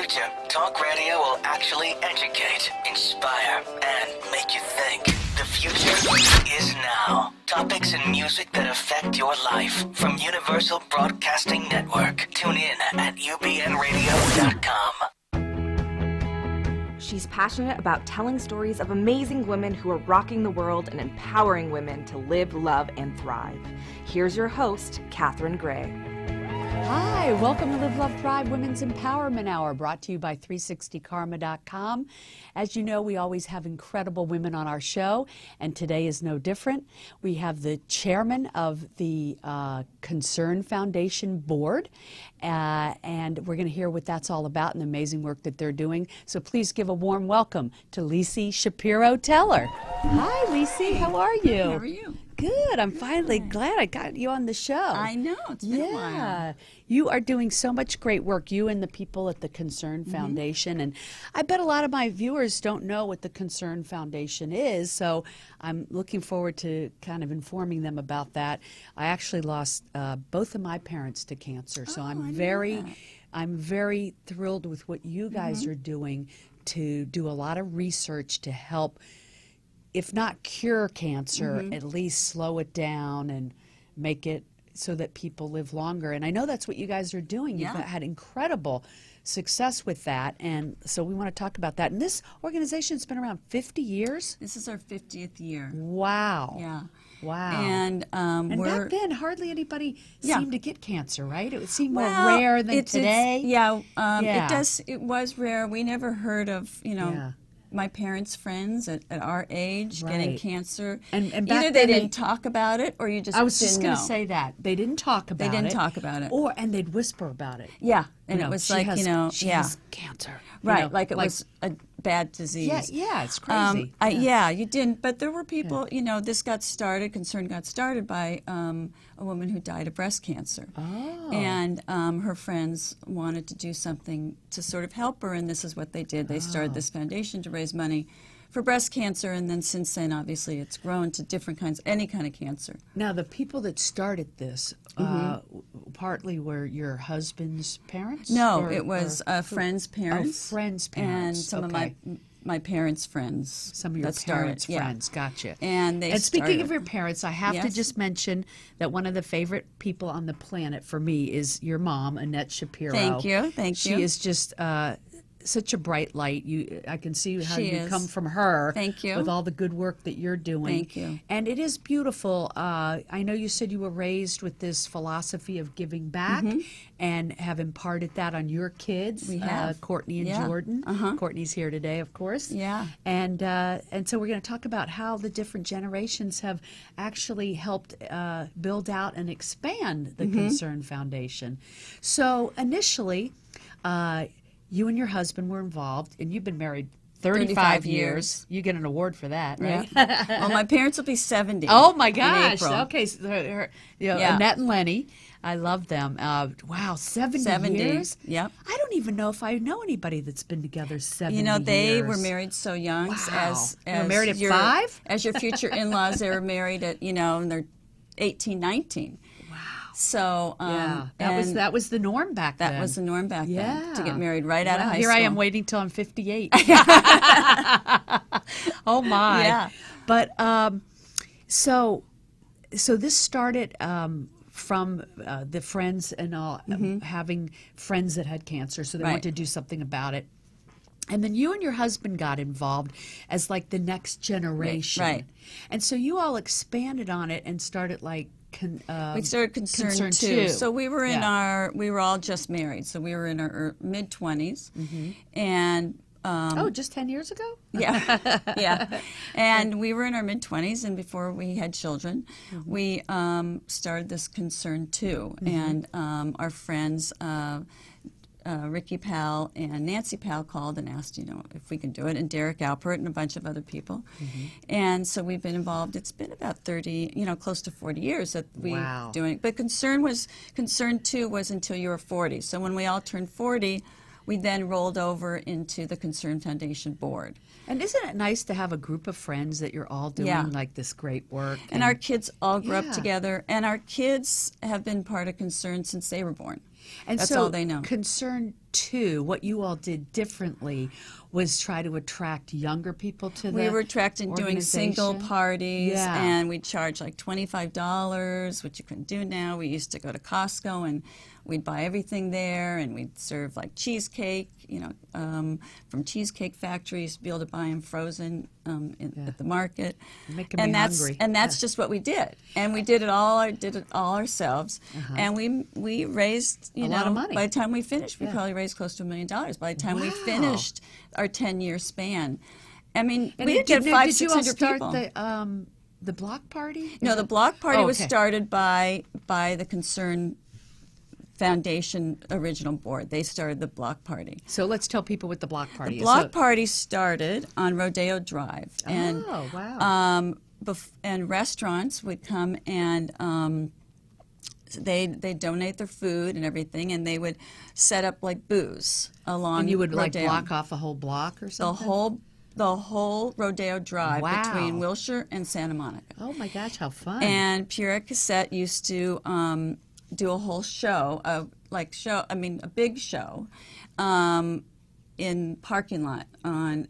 future, talk radio will actually educate, inspire, and make you think. The future is now. Topics and music that affect your life from Universal Broadcasting Network. Tune in at ubnradio.com. She's passionate about telling stories of amazing women who are rocking the world and empowering women to live, love, and thrive. Here's your host, Catherine Gray. Hi, welcome to Live, Love, Thrive Women's Empowerment Hour, brought to you by 360karma.com. As you know, we always have incredible women on our show, and today is no different. We have the chairman of the Concern Foundation Board, and we're going to hear what that's all about and the amazing work that they're doing. So please give a warm welcome to Lisi Teller. Hi, Lisi. How are you? How are you? Good. I'm finally glad I got you on the show. I know. It's been a while. You are doing so much great work, you and the people at the Concern Foundation. And I bet a lot of my viewers don't know what the Concern Foundation is, so I'm looking forward to kind of informing them about that. I actually lost both of my parents to cancer, so I'm very thrilled with what you guys are doing to do a lot of research to help, if not cure cancer, at least slow it down and make it so that people live longer. And I know that's what you guys are doing. You've had incredible success with that. And so we want to talk about that. And this organization's been around 50 years? This is our 50th year. Wow. Yeah. Wow. And back then, hardly anybody seemed to get cancer, right? It would seem more well, rare than today. It was rare. We never heard of, my parents' friends at our age getting cancer. And back either then they didn't talk about it, or you just I was didn't just going to say that. They didn't talk about it. They didn't talk about it. And they'd whisper about it. Yeah. And it was like, she has cancer. Right, like it was a bad disease. Yeah, it's crazy. You didn't. But there were people, this got started, Concern got started by a woman who died of breast cancer. Oh. And her friends wanted to do something to sort of help her, and this is what they did. They started this foundation to raise money for breast cancer, and then since then, obviously, it's grown to different kinds, any kind of cancer. Now, the people that started this partly were your husband's parents? No, it was friends' parents. Oh, friends' parents. And some of my parents' friends. Some of your parents' friends, gotcha. And speaking of your parents, I have to just mention that one of the favorite people on the planet for me is your mom, Annette Shapiro. Thank you. She is just such a bright light. I can see how you come from her. Thank you. With all the good work that you're doing. Thank you. And it is beautiful. I know you said you were raised with this philosophy of giving back and have imparted that on your kids. We have. Courtney and Jordan. Courtney's here today, of course. Yeah. And so we're going to talk about how the different generations have actually helped build out and expand the Concern Foundation. So initially, you and your husband were involved, and you've been married 35 years. You get an award for that, right? Yeah. Well, my parents will be 70. Oh, my gosh. In April. Okay. So Annette and Lenny, I love them. Wow, 70 years? Yep. I don't even know if I know anybody that's been together 70 years. They were married so young. Wow. They were married at 5? As your future in-laws, they were married at, and they're 18, 19. So that was the norm back then. That was the norm back then, to get married right out of high school. Here I am waiting till I'm 58. Oh my! Yeah. But so this started from the friends and all having friends that had cancer, so they wanted to do something about it. And then you and your husband got involved as like the next generation. Right. And so you all expanded on it and started like. We started Concern too. So we were we were all just married. So we were in our mid-20s, and just 10 years ago. Yeah. And we were in our mid-20s, and before we had children, we started this Concern too, and our friends. Ricky Powell and Nancy Powell called and asked, if we can do it, and Derek Alpert and a bunch of other people. And so we've been involved. It's been about 30, close to 40 years that we doing. But Concern 2 was until you were 40. So when we all turned 40, we then rolled over into the Concern Foundation Board. And isn't it nice to have a group of friends that you're all doing like this great work? And our kids all grew up together, and our kids have been part of Concern since they were born. And that's so all they know. Concern 2, what you all did differently was try to attract younger people to the We were attracting doing single organization? parties, Yeah. and we charged like $25, which you couldn't do now. We used to go to Costco and we'd buy everything there, and we'd serve like cheesecake, from cheesecake factories, be able to buy them frozen at the market. You're making me hungry. And that's just what we did, and we did it all ourselves, and we raised A lot of money. By the time we finished, we probably raised close to $1 million. By the time we finished our 10-year span, I mean, And we did get 500-600 people. Did you all start the block party? No, the block party was okay. started by the Concern Foundation original board. They started the block party. So let's tell people what the block party The is. block party started on Rodeo Drive, and Oh, wow. and restaurants would come and they donate their food and everything, and they would set up like booths along. And you would like Rodeo. block off a whole block or the something? whole Rodeo Drive Wow. between Wilshire and Santa Monica. Oh my gosh, how fun. And Pierre Cassette used to do a whole show, a big show, in parking lot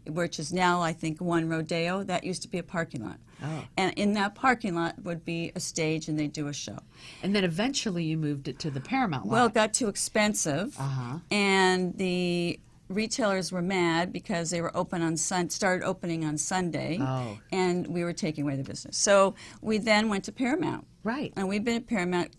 which is now I think one Rodeo. That used to be a parking lot. Oh. And in that parking lot would be a stage, and they'd do a show. And then eventually you moved it to the Paramount lot. Well, it got too expensive, Uh-huh. and the retailers were mad because they were started opening on Sunday, Oh. and we were taking away the business. So we then went to Paramount. Right. And we've been at Paramount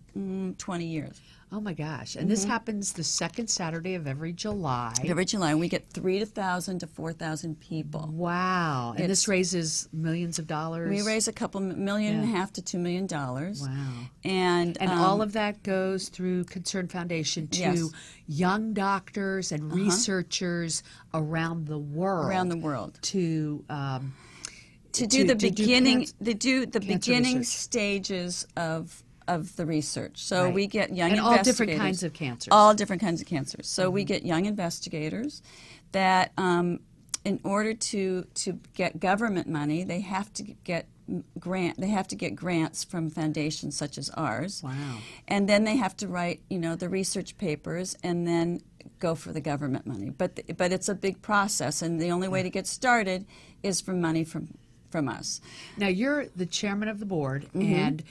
20 years. Oh my gosh. And this happens the second Saturday of every July. Every July, and we get 3,000 to 4,000 people. Wow. And this It's- raises millions of dollars. We raise a couple million and a half to $2 million. Wow. And all of that goes through Concern Foundation to Yes. young doctors and researchers around the world. around the world. To To do the beginning, cancer- they do the cancer beginning research. stages of the research. So Right. we get young And all investigators. different kinds of cancers. All different kinds of cancers. So we get young investigators that, in order to get government money, they have to get grants from foundations such as ours. Wow. And then they have to write, the research papers, and then go for the government money. But it's a big process, and the only way to get started is from money from us. Now you're the chairman of the board, and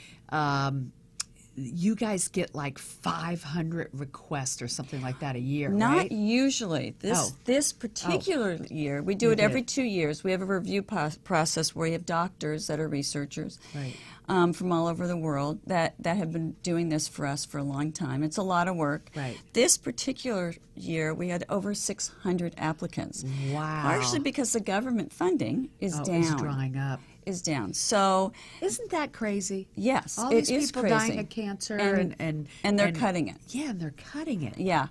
you guys get like 500 requests or something like that a year, Not right? usually. This particular year, we do it every 2 years. We have a review process where you have doctors that are researchers Right. from all over the world that have been doing this for us for a long time. It's a lot of work. Right. This particular year, we had over 600 applicants. Wow. Partially because the government funding is Oh, down. it's drying up. Is down. So, Isn't that crazy? yes, All it these is people crazy. dying of cancer And they're cutting it. Yeah, and they're cutting it. Yeah.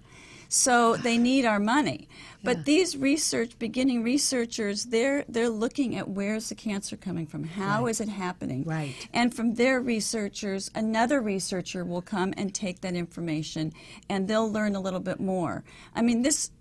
So they need our money. But these beginning researchers, they're looking at where's the cancer coming from? How is it happening? Right. And from their researchers, another researcher will come and take that information, and they'll learn a little bit more. I mean, this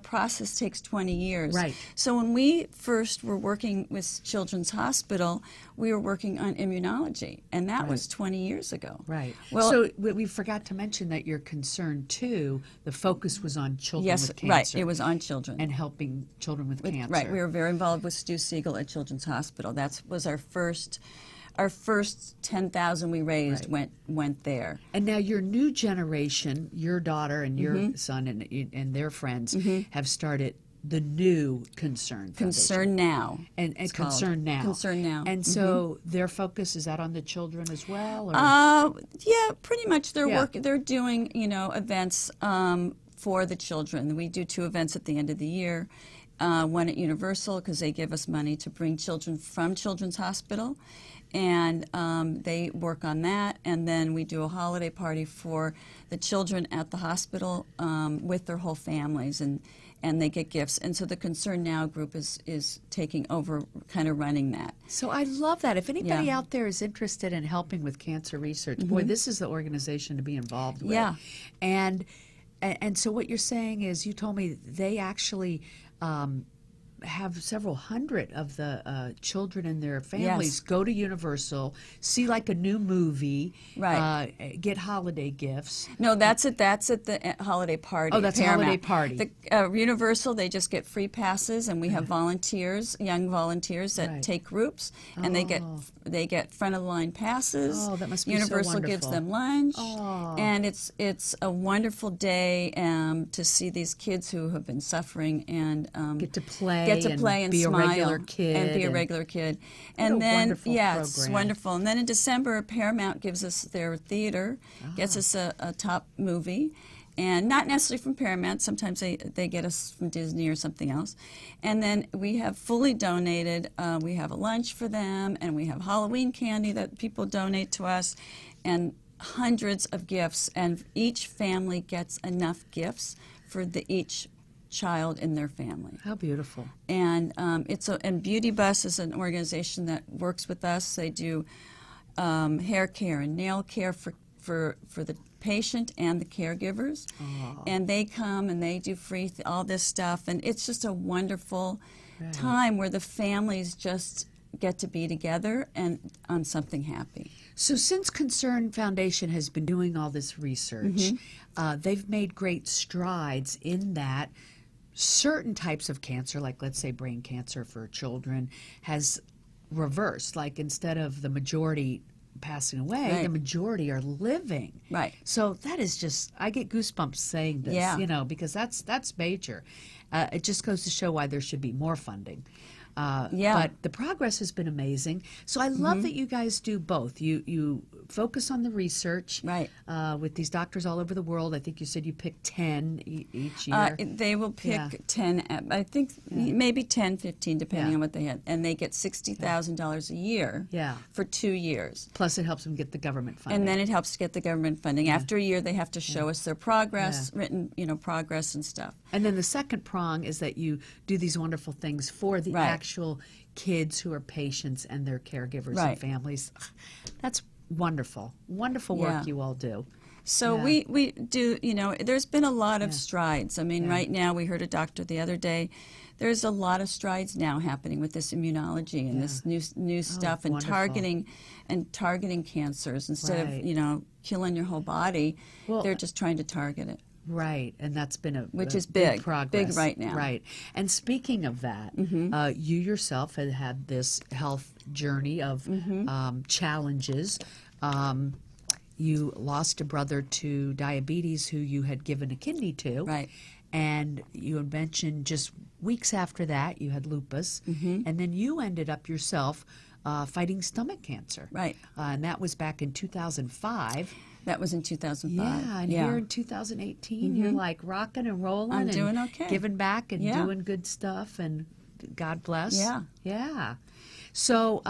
process takes 20 years. Right. So when we first were working with Children's Hospital, we were working on immunology, and that was 20 years ago. Right. Well, so we forgot to mention that your concern too, the focus was on children yes, with cancer. right. It was on children. And helping children with cancer. Right. We were very involved with Stu Siegel at Children's Hospital. That was our first 10,000 we raised went there. And now your new generation, your daughter and your son and their friends have started the new Concern Foundation. Concern Now. And it's Concern called. Now. Concern Now. And so their focus, is that on the children as well? Or? Yeah, pretty much. Yeah. They're doing events for the children. We do 2 events at the end of the year. One at Universal, because they give us money to bring children from Children's Hospital, and they work on that. And then we do a holiday party for the children at the hospital with their whole families, and they get gifts. And so the Concern Now group is taking over, kind of running that. So I love that. If anybody Yeah. out there is interested in helping with cancer research, boy, this is the organization to be involved with. Yeah. And so what you're saying is, you told me they actually have several hundred of the children and their families Yes. go to Universal, see like a new movie, Right. get holiday gifts. No, that's at the holiday party. Oh, that's a holiday party. The Universal, they just get free passes, and we have volunteers, young volunteers that Right. take groups, and they get front of the line passes. Oh, that must be so Universal gives wonderful. them lunch, Oh. and it's a wonderful day to see these kids who have been suffering and Get to play and be a smile regular kid and be a and- regular kid. What a And then wonderful it's program. wonderful. And then in December, Paramount gives us their theater, gets us a top movie. And not necessarily from Paramount. Sometimes they get us from Disney or something else. And then we have fully donated. We have a lunch for them, and we have Halloween candy that people donate to us, and hundreds of gifts. And each family gets enough gifts for each child in their family. How beautiful. And and Beauty Bus is an organization that works with us. They do hair care and nail care for the patient and the caregivers. And they come and they do free all this stuff, and it's just a wonderful time where the families just get to be together and on something happy. So since Concern Foundation has been doing all this research, they've made great strides in that certain types of cancer, like let's say brain cancer for children, has reversed. Like instead of the majority passing away, Right. the majority are living. Right. So that is just, I get goosebumps saying this, Yeah. you know, because that's major. It just goes to show why there should be more funding. But the progress has been amazing. So I love that you guys do both. You focus on the research Right. with these doctors all over the world. I think you said you picked 10 each year. They will pick Yeah. 10, I think maybe 10, 15, depending Yeah. on what they had. And they get $60,000 a year Yeah. for 2 years. Plus, it helps them get the government funding. And then it helps to get the government funding. After a year, they have to show us their progress, Yeah. written, progress and stuff. And then the second prong is that you do these wonderful things for the Right. actual kids who are patients and their caregivers and Right. families. That's wonderful. Wonderful work Yeah. you all do. So Yeah. we do, there's been a lot of strides. I mean, right now, we heard a doctor the other day, there's a lot of strides now happening with this immunology and this new stuff and wonderful. targeting cancers instead Right. of, killing your whole body. Well, they're just trying to target it. Right, and that's been Which a is big progress. right now. Right, and speaking of that, you yourself had this health journey of challenges. You lost a brother to diabetes who you had given a kidney to. Right. And you had mentioned just weeks after that you had lupus, and then you ended up yourself fighting stomach cancer. Right. And that was back in 2005. That was in 2005. Yeah, and here in 2018, you're like rocking and rolling. I'm and doing okay. Giving back and Yeah. doing good stuff, and God bless. Yeah. Yeah. So,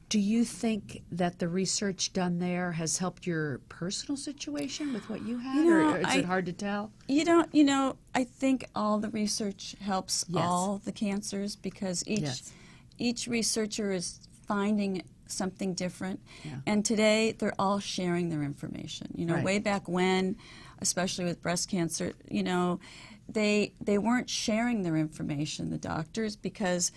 do you think that the research done there has helped your personal situation with what you had, or is it hard to tell? I think all the research helps Yes. all the cancers because each researcher is finding something different. Yeah. And today they're all sharing their information. Right. Way back when, especially with breast cancer, they weren't sharing their information, the doctors, because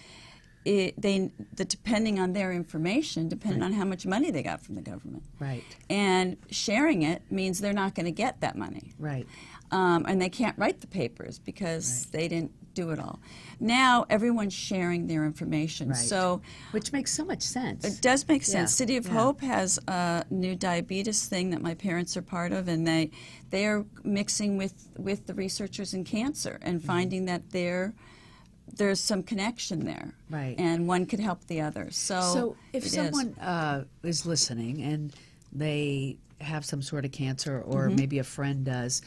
depending on their information, depending on how much money they got from the government. Right. And sharing it means they're not going to get that money. Right. And they can't write the papers because they didn't do it all. Now everyone's sharing their information. Right. So Which makes so much sense. it does make sense. Yeah, City of yeah. Hope has a new diabetes thing that my parents are part of, and they are mixing with the researchers in cancer and finding that there's some connection there. Right. And one could help the other. So if it is. someone is listening and they have some sort of cancer, or maybe a friend does,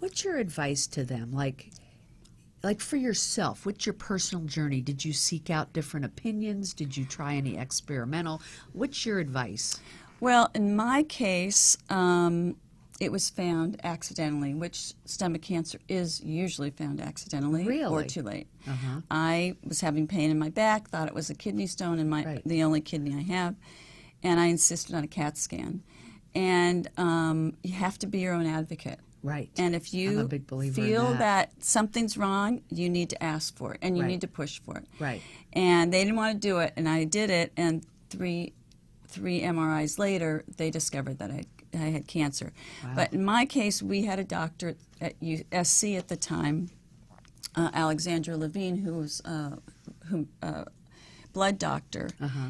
what's your advice to them? Like for yourself, what's your personal journey? Did you seek out different opinions? Did you try any experimental? What's your advice? Well, in my case, it was found accidentally, which stomach cancer is usually found accidentally or Really? too late. I was having pain in my back, thought it was a kidney stone in the only kidney I have, and I insisted on a CAT scan. And you have to be your own advocate. Right. And if I'm you a big believer in feel that. something's wrong, you need to ask for it, and you Right. need to push for it. Right. And they didn't want to do it, and I did it, and three MRIs later, they discovered that I had cancer. Wow. But in my case, we had a doctor at USC at the time, Alexandra Levine, who was blood doctor,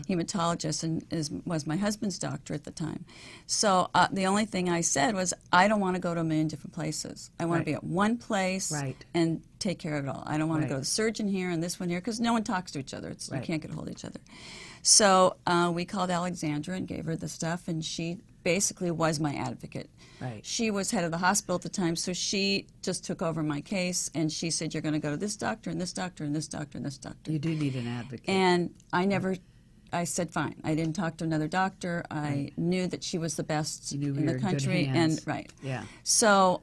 hematologist, and was my husband's doctor at the time. So the only thing I said was, I don't want to go to a million different places. I want Right. to be at one place Right. and take care of it all. I don't want Right. to go to the surgeon here and this one here, because no one talks to each other. You Right. can't get a hold of each other. So we called Alexandra and gave her the stuff, and she basically was my advocate. Right. She was head of the hospital at the time, so she just took over my case, and she said, you're going to go to this doctor and this doctor and this doctor and this doctor. You do need an advocate. And I said fine. I didn't talk to another doctor. I knew that she was the best You knew in you the were in good country. hands. And right. Yeah. So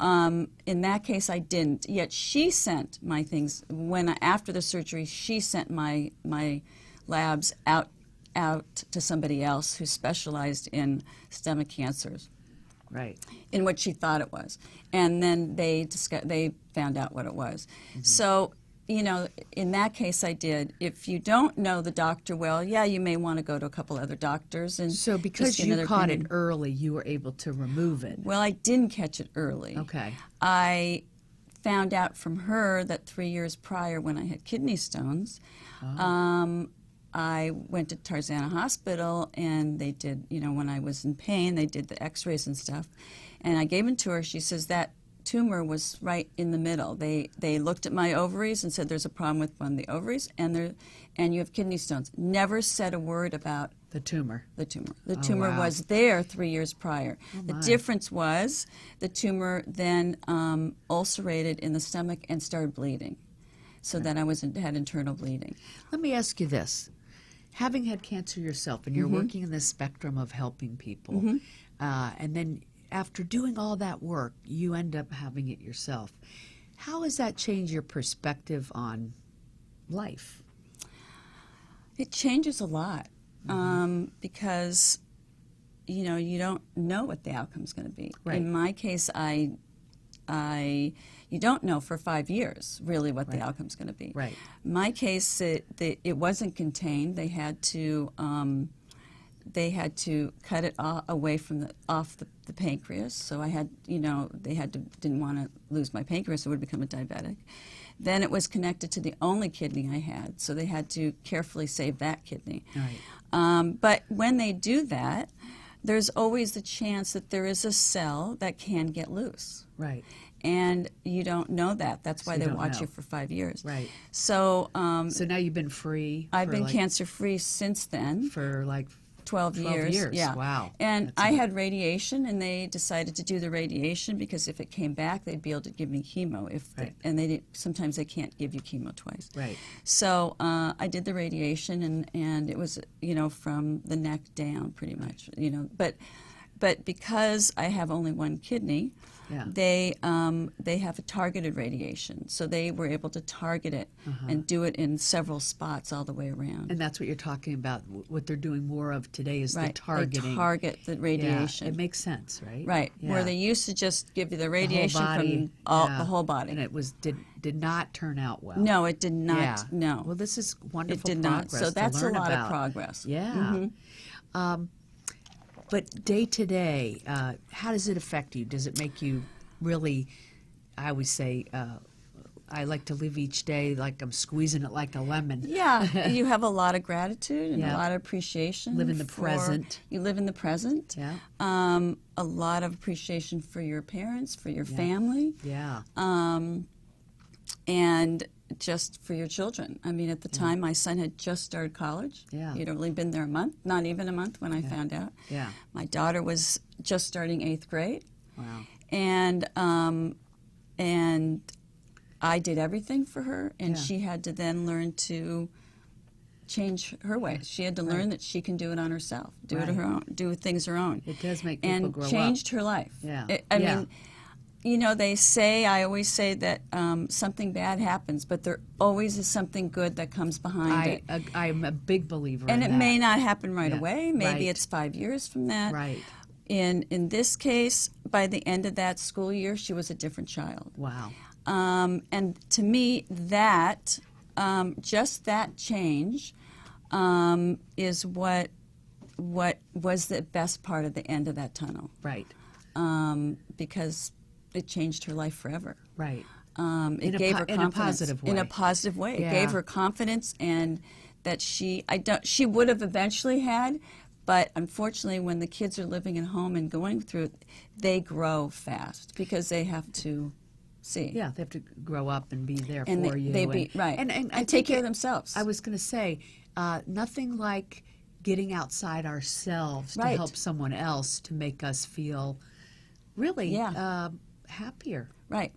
in that case, I didn't. Yet she sent my things after the surgery. She sent my labs out to somebody else who specialized in stomach cancers, Right. in what she thought it was, and then they found out what it was. So, in that case, I did. If you don't know the doctor well, yeah, you may want to go to a couple other doctors and So because just get you another caught it opinion. early, you were able to remove it. Well, I didn't catch it early. Okay. I found out from her that 3 years prior, when I had kidney stones, I went to Tarzana Hospital, and they did, when I was in pain, they did the x-rays and stuff. And I gave them to her. She says that tumor was right in the middle. They looked at my ovaries and said there's a problem with one of the ovaries, and you have kidney stones. Never said a word about The tumor. the tumor. The tumor wow. was there 3 years prior. The my. difference was the tumor then ulcerated in the stomach and started bleeding, so that I had internal bleeding. Let me ask you this. Having had cancer yourself, and you're working in the spectrum of helping people, and then after doing all that work, you end up having it yourself. How has that changed your perspective on life? It changes a lot because you don't know what the outcome's going to be. Right. In my case, you don't know for 5 years really what the outcome's going to be. Right. In my case, it wasn't contained. They had to cut it away from off the pancreas. So I had, didn't want to lose my pancreas. I would become a diabetic. Then it was connected to the only kidney I had, so they had to carefully save that kidney. Right. But when they do that, there's always the chance that there is a cell that can get loose. Right. And you don't know that. That's why you they don't watch know. you for 5 years. Right. So So now you've been free. I've for been like, cancer-free since then. for like 12 12 years. Yeah. Wow. And That's I a- had radiation, and they decided to do the radiation because if it came back, they'd be able to give me chemo. Right. And sometimes they can't give you chemo twice. Right. So I did the radiation, and it was from the neck down pretty much. But because I have only one kidney, Yeah. they have a targeted radiation. So they were able to target it and do it in several spots all the way around. And that's what you're talking about. What they're doing more of today is the Right. targeting. They target the radiation. Yeah, it makes sense, right? Right, Yeah. where they used to just give you the The whole radiation body, from yeah. the whole body. And it did not turn out well. No, it did not. Yeah. No, Well, this is wonderful it did not. progress So to that's a learn lot about. of progress. Yeah. But day to day, how does it affect you? Does it make you really, I always say, I like to live each day like I'm squeezing it like a lemon. Yeah, you have a lot of gratitude and Yeah. a lot of appreciation. Live in the present. You live in the present. Yeah. A lot of appreciation for your parents, for your family, Yeah. and just for your children. I mean, at the time, my son had just started college. Yeah. He'd only been there a month, not even a month when I found out. Yeah. My daughter was just starting 8th grade. Wow. And I did everything for her, and Yeah. she had to then learn to change her ways. She had to learn that she can do it on herself, do it Right. her own, do things her own. It does make people and grow up. changed her life. Yeah. I Yeah. mean, I always say that something bad happens, but there always is something good that comes behind it. I'm a big believer And in it that. may not happen right Yeah. away. Maybe Right. it's 5 years from that. Right. In this case, by the end of that school year, she was a different child. Wow. And to me, that just that change is what was the best part of the end of that tunnel. Right. Because it changed her life forever. Right. It gave her confidence. In a positive way. In a positive way. Yeah. It gave her confidence, and that she would have eventually had, but unfortunately when the kids are living at home and going through it, they grow fast because they have to see. Yeah, they have to grow up and be there And for you. right. And And take care of themselves. I was going to say, nothing like getting outside ourselves to Right. help someone else to make us feel really Yeah. happier. Right.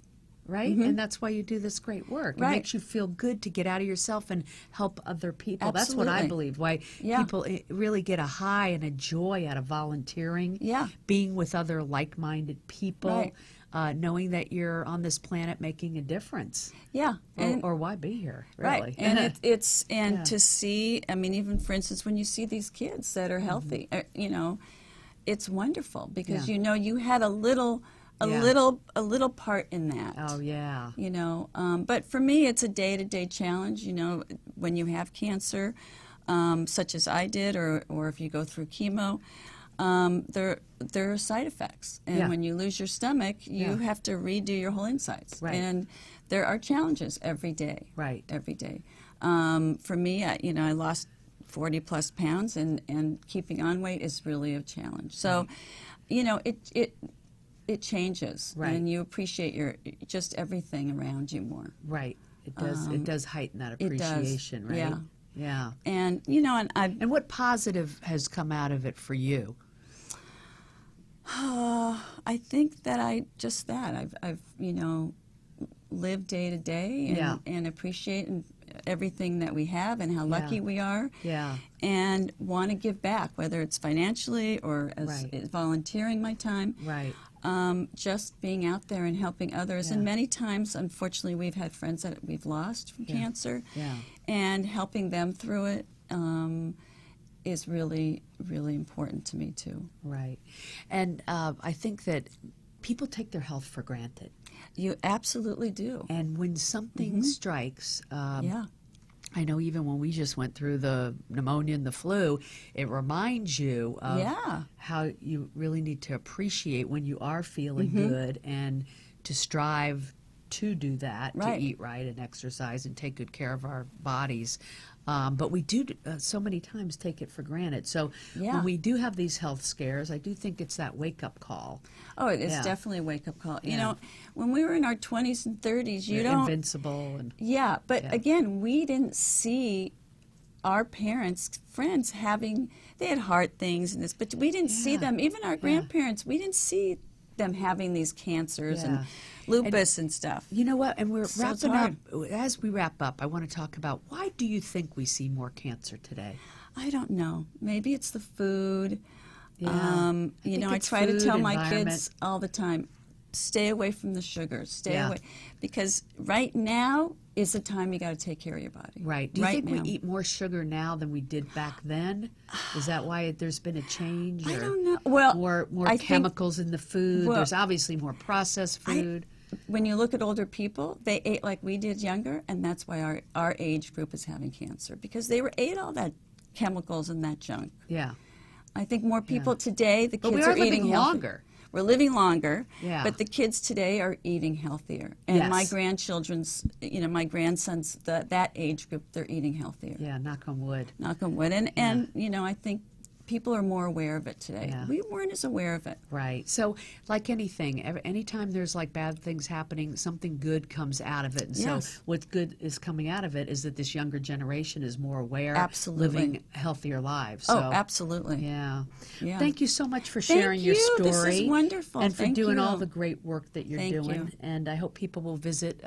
Right? And that's why you do this great work. It Right. makes you feel good to get out of yourself and help other people. That's what I Absolutely. believe. Why Yeah. people really get a high and a joy out of volunteering, Yeah. being with other like-minded people, Right. knowing that you're on this planet making a difference. Yeah. Or why be here, really? Right, and it's Yeah. to see. I mean, even for instance, when you see these kids that are healthy, you know, it's wonderful because Yeah. you know you had a little part in that. Oh, yeah. You know, but for me, it's a day-to-day challenge. You know, when you have cancer, such as I did, or if you go through chemo. There are side effects, and Yeah. when you lose your stomach, you Yeah. have to redo your whole insides. Right. And there are challenges every day. Right. Every day. For me, I lost 40 plus pounds, and keeping on weight is really a challenge. So, you know, it changes, Right. and you appreciate just everything around you more. Right. It does. It does heighten that it does. appreciation, right? Yeah. Yeah. And you know, and And what positive has come out of it for you? I think that I've you know, lived day to day Yeah. and appreciate everything that we have and how lucky Yeah. we are. Yeah. And want to give back, whether it's financially or as Right. volunteering my time. Right. Just being out there and helping others. Yeah. And many times, unfortunately, we've had friends that we've lost from cancer. Yeah. And helping them through it is really, really important to me, too. Right. And I think that people take their health for granted. You absolutely do. And when something strikes, Yeah. I know even when we just went through the pneumonia and the flu, it reminds you of Yeah. how you really need to appreciate when you are feeling good and to strive to do that, Right. to eat right and exercise and take good care of our bodies. But we do so many times take it for granted. So Yeah. when we do have these health scares, I do think it's that wake-up call. Oh, it is Yeah. definitely a wake-up call. You Yeah. know, when we were in our 20s and 30s, you don't... Invincible. And Yeah, but Yeah. again, we didn't see our parents, friends they had heart things and this, but we didn't see Yeah. them, even our grandparents, we didn't see them having these cancers Yeah. and lupus and stuff. You know what? And we're So it's wrapping up. hard. As we wrap up, I want to talk about why do you think we see more cancer today? I don't know. Maybe it's the food. Yeah. You think know, I it's try to food, tell my environment. kids all the time, stay away from the sugars, stay Yeah. away. Because right now is the time you got to take care of your body. Right. Do you right think now. we eat more sugar now than we did back then? Is that why there's been a change? I or don't know. Well, more I think- chemicals in the food. Well, There's obviously more processed food. When you look at older people, they ate like we did younger, and that's why our age group is having cancer, because they ate all that chemicals and that junk. Yeah. I think more people today, the But kids we are eating living healthy. longer. We're living longer, Yeah. but the kids today are eating healthier. And my Yes. grandchildren's, you know, my grandsons, that age group, they're eating healthier. Yeah. Knock on wood. Knock on wood. And you know, I think people are more aware of it today. Yeah. We weren't as aware of it. Right. So, like anything, anytime there's like bad things happening, something good comes out of it. And Yes. so, what's good is coming out of it is that this younger generation is more aware, Absolutely. living healthier lives. Oh, So, absolutely. Yeah. Yeah. Thank you so much for Thank sharing your you. story. This is wonderful. And for Thank doing you. all the great work that you're Thank doing. you. And I hope people will visit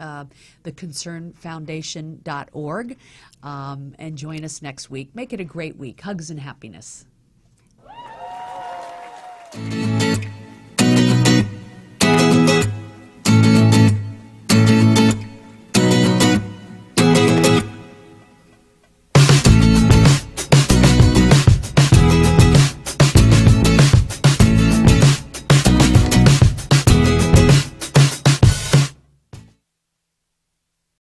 theconcernfoundation.org and join us next week. Make it a great week. Hugs and happiness.